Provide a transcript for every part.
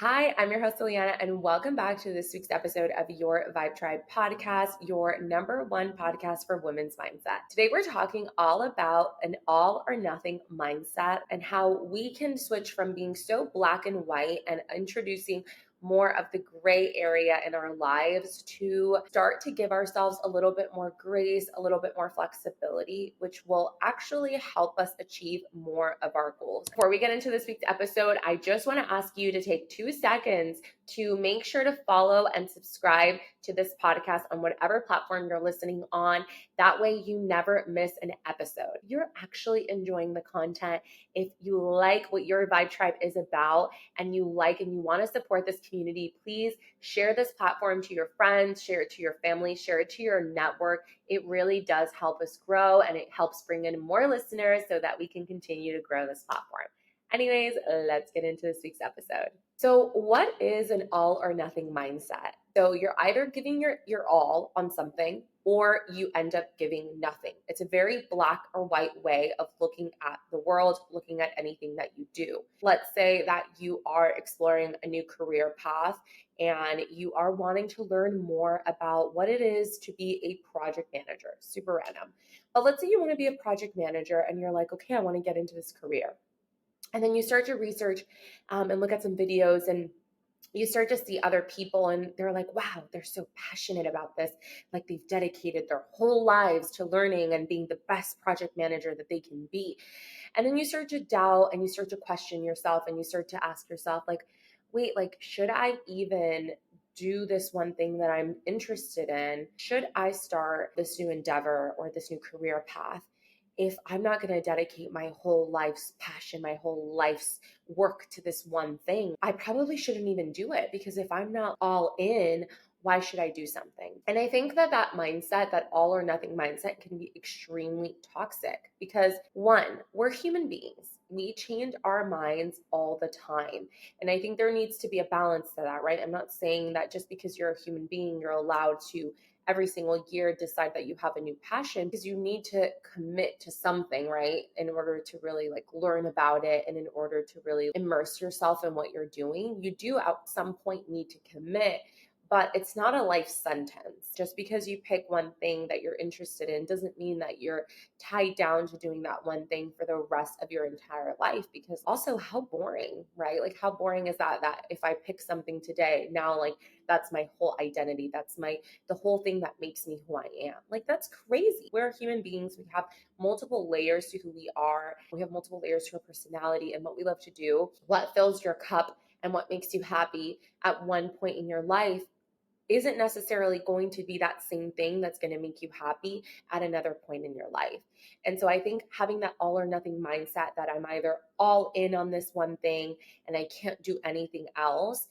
Hi, I'm your host, Liana, and welcome back to this week's episode of your Vibe Tribe podcast, your number one podcast for women's mindset. Today, we're talking all about an all or nothing mindset and how we can switch from being so black and white and introducing more of the gray area in our lives to start to give ourselves a little bit more grace, a little bit more flexibility, which will actually help us achieve more of our goals. Before we get into this week's episode, I just want to ask you to take 2 seconds to make sure to follow and subscribe to this podcast on whatever platform you're listening on. That way you never miss an episode. You're actually enjoying the content. If you like what your Vibe Tribe is about and you want to support this community, please share this platform to your friends, share it to your family, share it to your network. It really does help us grow and it helps bring in more listeners so that we can continue to grow this platform. Anyways, let's get into this week's episode. So what is an all or nothing mindset? So you're either giving your all on something or you end up giving nothing. It's a very black or white way of looking at the world, looking at anything that you do. Let's say that you are exploring a new career path and you are wanting to learn more about what it is to be a project manager. Super random. But let's say you want to be a project manager and you're like, okay, I want to get into this career. And then you start to research and look at some videos and you start to see other people and they're like, wow, they're so passionate about this. Like they've dedicated their whole lives to learning and being the best project manager that they can be. And then you start to doubt and you start to question yourself and you start to ask yourself like, wait, like, should I even do this one thing that I'm interested in? Should I start this new endeavor or this new career path if I'm not going to dedicate my whole life's passion, my whole life's work to this one thing? I probably shouldn't even do it because if I'm not all in, why should I do something? And I think that mindset, that all or nothing mindset, can be extremely toxic because one, we're human beings. We change our minds all the time. And I think there needs to be a balance to that, right? I'm not saying that just because you're a human being, you're allowed to every single year decide that you have a new passion, because you need to commit to something, right? In order to really like learn about it and in order to really immerse yourself in what you're doing, you do at some point need to commit. But it's not a life sentence. Just because you pick one thing that you're interested in doesn't mean that you're tied down to doing that one thing for the rest of your entire life. Because also, how boring, right? Like, how boring is that if I pick something today, now like that's my whole identity. That's the whole thing that makes me who I am. Like, that's crazy. We're human beings. We have multiple layers to who we are. We have multiple layers to our personality and what we love to do, what fills your cup and what makes you happy at one point in your life isn't necessarily going to be that same thing that's going to make you happy at another point in your life. And so I think having that all or nothing mindset, that I'm either all in on this one thing and I can't do anything else,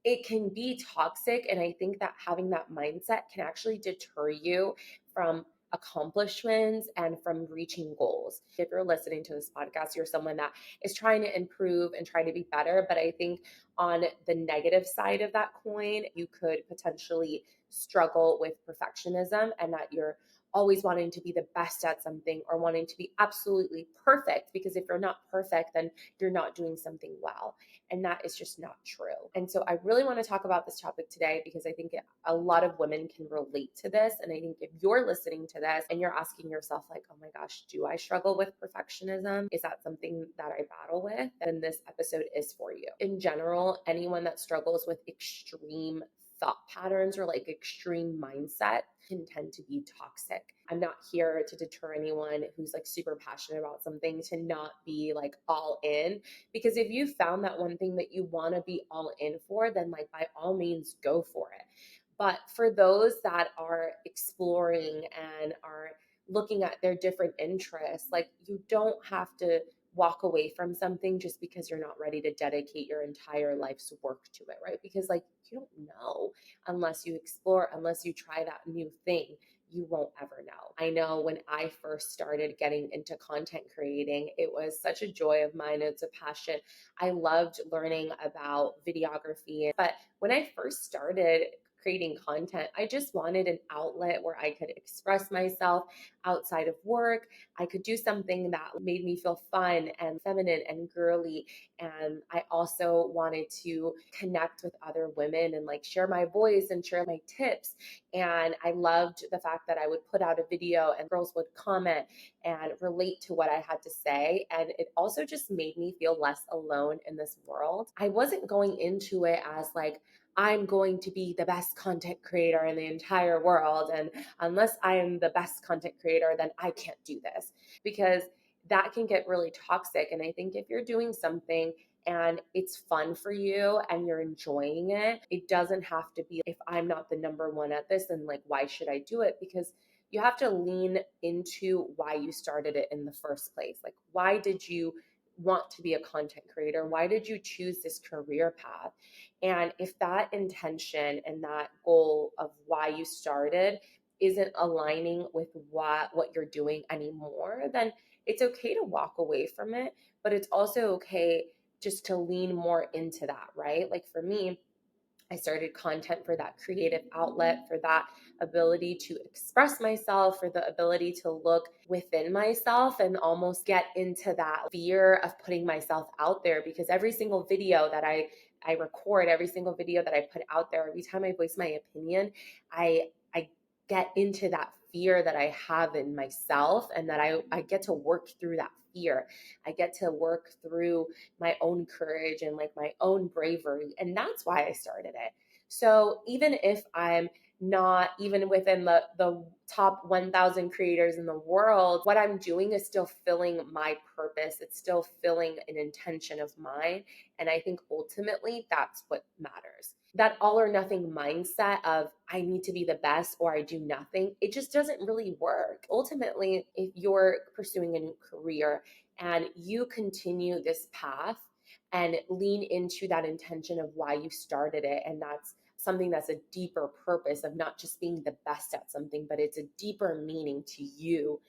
it can be toxic. And I think that having that mindset can actually deter you from accomplishments and from reaching goals. If you're listening to this podcast, you're someone that is trying to improve and trying to be better. But I think on the negative side of that coin, you could potentially struggle with perfectionism and that you're always wanting to be the best at something or wanting to be absolutely perfect, because if you're not perfect, then you're not doing something well. And that is just not true. And so I really want to talk about this topic today because I think a lot of women can relate to this. And I think if you're listening to this and you're asking yourself like, oh my gosh, do I struggle with perfectionism? Is that something that I battle with? Then this episode is for you. In general, anyone that struggles with extreme thought patterns or like extreme mindset can tend to be toxic. I'm not here to deter anyone who's like super passionate about something to not be like all in, because if you found that one thing that you want to be all in for, then like by all means go for it. But for those that are exploring and are looking at their different interests, like you don't have to walk away from something just because you're not ready to dedicate your entire life's work to it, right? Because like you don't know unless you explore, unless you try that new thing. You won't ever know. I know when I first started getting into content creating, it was such a joy of mine. It's a passion. I loved learning about videography. But when I first started creating content. I just wanted an outlet where I could express myself outside of work. I could do something that made me feel fun and feminine and girly. And I also wanted to connect with other women and like share my voice and share my tips. And I loved the fact that I would put out a video and girls would comment and relate to what I had to say. And it also just made me feel less alone in this world. I wasn't going into it as like, I'm going to be the best content creator in the entire world. And unless I am the best content creator, then I can't do this, because that can get really toxic. And I think if you're doing something and it's fun for you and you're enjoying it, it doesn't have to be, if I'm not the number one at this, then like, why should I do it? Because you have to lean into why you started it in the first place. Like, why did you want to be a content creator? Why did you choose this career path? And if that intention and that goal of why you started isn't aligning with what you're doing anymore, then it's okay to walk away from it, but it's also okay just to lean more into that, right? Like for me, I started content for that creative outlet, for that ability to express myself, for the ability to look within myself and almost get into that fear of putting myself out there. Because every single video that I record, every single video that I put out there, every time I voice my opinion, I get into that fear that I have in myself, and that I get to work through that fear. I get to work through my own courage and like my own bravery. And that's why I started it. So even if I'm not even within the top 1,000 creators in the world, what I'm doing is still filling my purpose. It's still filling an intention of mine. And I think ultimately that's what matters. That all or nothing mindset of I need to be the best or I do nothing, it just doesn't really work. Ultimately, if you're pursuing a new career and you continue this path and lean into that intention of why you started it, and that's something that's a deeper purpose of not just being the best at something, but it's a deeper meaning to you,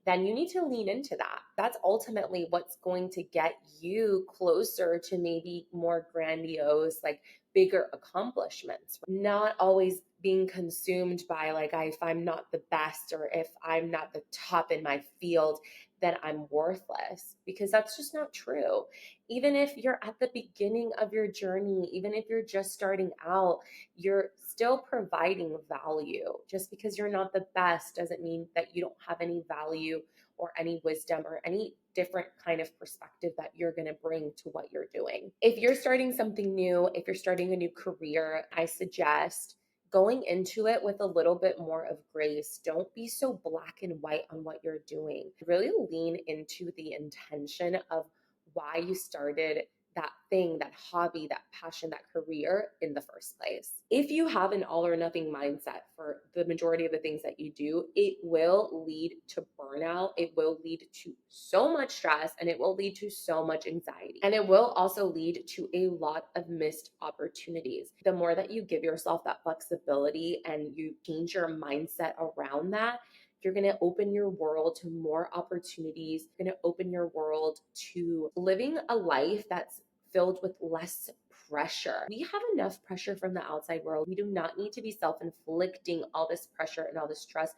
then you need to lean into that. That's ultimately what's going to get you closer to maybe more grandiose, like bigger accomplishments. Not always being consumed by like, if I'm not the best or if I'm not the top in my field, then I'm worthless, because that's just not true. Even if you're at the beginning of your journey, even if you're just starting out, you're still providing value. Just because you're not the best doesn't mean that you don't have any value or any wisdom or any different kind of perspective that you're going to bring to what you're doing. If you're starting something new, if you're starting a new career, I suggest going into it with a little bit more of grace. Don't be so black and white on what you're doing. Really lean into the intention of why you started that thing, that hobby, that passion, that career in the first place. If you have an all or nothing mindset for the majority of the things that you do, it will lead to burnout. It will lead to so much stress, and it will lead to so much anxiety. And it will also lead to a lot of missed opportunities. The more that you give yourself that flexibility and you change your mindset around that, you're going to open your world to more opportunities. You're going to open your world to living a life that's filled with less pressure. We have enough pressure from the outside world. We do not need to be self-inflicting all this pressure and all this stress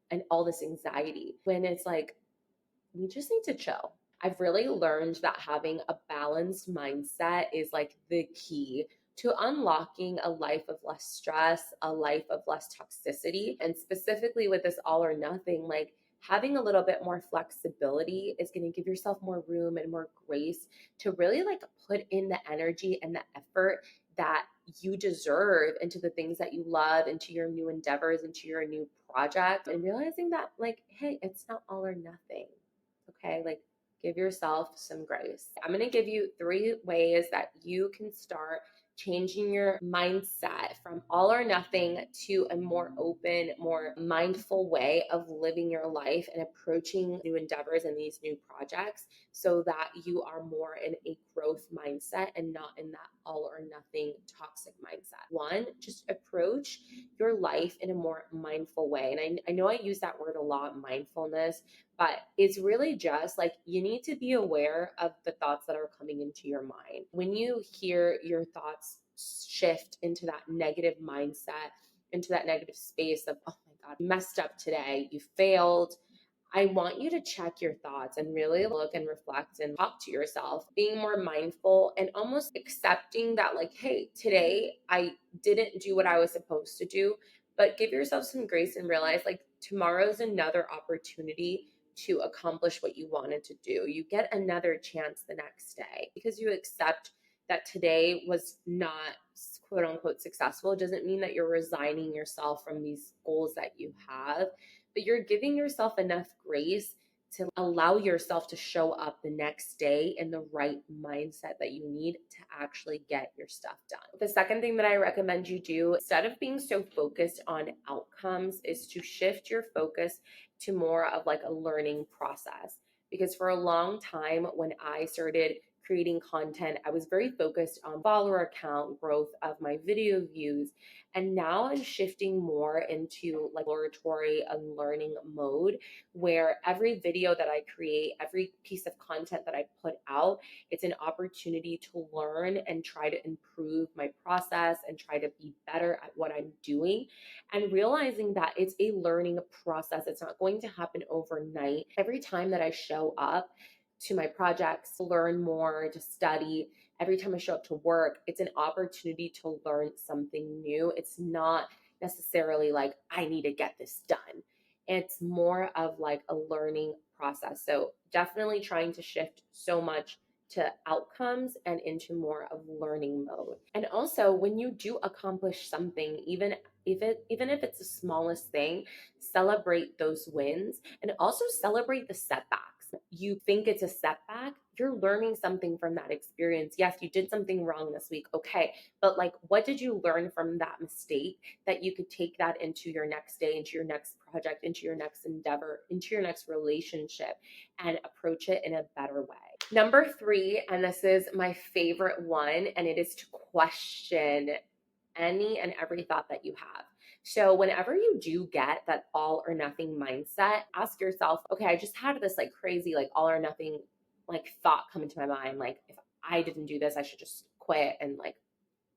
and all this anxiety, when it's like, we just need to chill. I've really learned that having a balanced mindset is like the key to unlocking a life of less stress, a life of less toxicity. And specifically with this all or nothing, like having a little bit more flexibility is going to give yourself more room and more grace to really like put in the energy and the effort that you deserve into the things that you love, into your new endeavors, into your new project, and realizing that like, hey, it's not all or nothing. Okay, like give yourself some grace. I'm going to give you 3 ways that you can start changing your mindset from all or nothing to a more open, more mindful way of living your life and approaching new endeavors and these new projects, so that you are more in a growth mindset and not in that all or nothing toxic mindset. 1, just approach your life in a more mindful way. And I know I use that word a lot, mindfulness, but it's really just like you need to be aware of the thoughts that are coming into your mind. When you hear your thoughts shift into that negative mindset, into that negative space of, oh my God, you messed up today, you failed, I want you to check your thoughts and really look and reflect and talk to yourself, being more mindful and almost accepting that, like, hey, today I didn't do what I was supposed to do, but give yourself some grace and realize, like, tomorrow's another opportunity to accomplish what you wanted to do. You get another chance the next day because you accept that today was not quote unquote successful. It doesn't mean that you're resigning yourself from these goals that you have, but you're giving yourself enough grace to allow yourself to show up the next day in the right mindset that you need to actually get your stuff done. The second thing that I recommend you do, instead of being so focused on outcomes, is to shift your focus to more of like a learning process. Because for a long time, when I started creating content, I was very focused on follower count, growth of my video views. And now I'm shifting more into like exploratory and learning mode, where every video that I create, every piece of content that I put out, it's an opportunity to learn and try to improve my process and try to be better at what I'm doing. And realizing that it's a learning process, it's not going to happen overnight. Every time that I show up to my projects, to learn more, to study, every time I show up to work, it's an opportunity to learn something new. It's not necessarily like, I need to get this done. It's more of like a learning process. So definitely trying to shift so much to outcomes and into more of learning mode. And also, when you do accomplish something, even if it's the smallest thing, celebrate those wins and also celebrate the setbacks. You think it's a setback, you're learning something from that experience. Yes, you did something wrong this week. Okay. But like, what did you learn from that mistake that you could take that into your next day, into your next project, into your next endeavor, into your next relationship, and approach it in a better way? Number 3, and this is my favorite one, and it is to question any and every thought that you have. So whenever you do get that all or nothing mindset, ask yourself, okay, I just had this like crazy, like all or nothing, like thought come into my mind. Like, if I didn't do this, I should just quit and like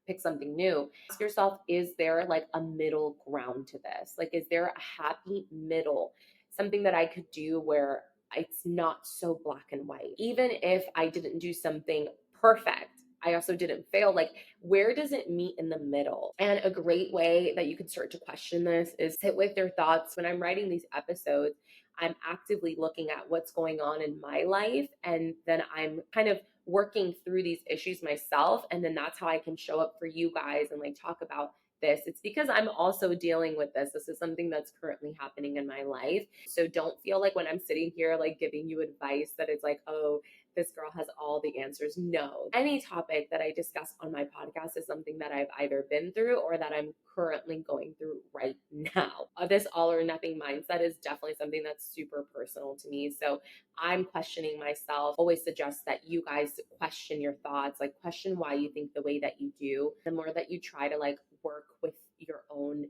pick something new. Ask yourself, is there like a middle ground to this? Like, is there a happy middle? Something that I could do where it's not so black and white. Even if I didn't do something perfect, I also didn't fail. Like, where does it meet in the middle? And a great way that you can start to question this is sit with your thoughts. When I'm writing these episodes, I'm actively looking at what's going on in my life. And then I'm kind of working through these issues myself. And then that's how I can show up for you guys and like talk about this. It's because I'm also dealing with this. This is something that's currently happening in my life. So don't feel like when I'm sitting here, like giving you advice that it's like, oh, this girl has all the answers. No, any topic that I discuss on my podcast is something that I've either been through or that I'm currently going through right now. This all or nothing mindset is definitely something that's super personal to me. So I'm questioning myself. Always suggest that you guys question your thoughts, like question why you think the way that you do. The more that you try to like work with your own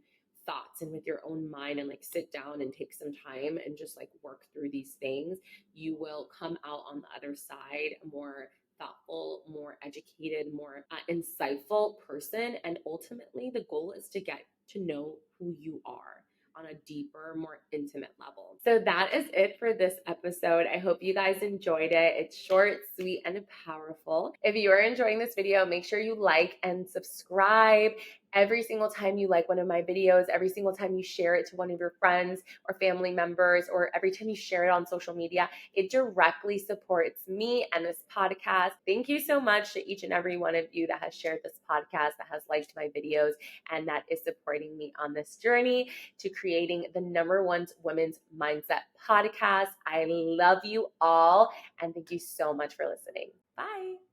thoughts and with your own mind and like sit down and take some time and just like work through these things, you will come out on the other side a more thoughtful, more educated, more insightful person. And ultimately, the goal is to get to know who you are on a deeper, more intimate level. So that is it for this episode. I hope you guys enjoyed it. It's short, sweet, and powerful. If you are enjoying this video, make sure you like and subscribe. Every single time you like one of my videos, every single time you share it to one of your friends or family members, or every time you share it on social media, it directly supports me and this podcast. Thank you so much to each and every one of you that has shared this podcast, that has liked my videos, and that is supporting me on this journey to creating the #1 women's mindset podcast. I love you all, and thank you so much for listening. Bye.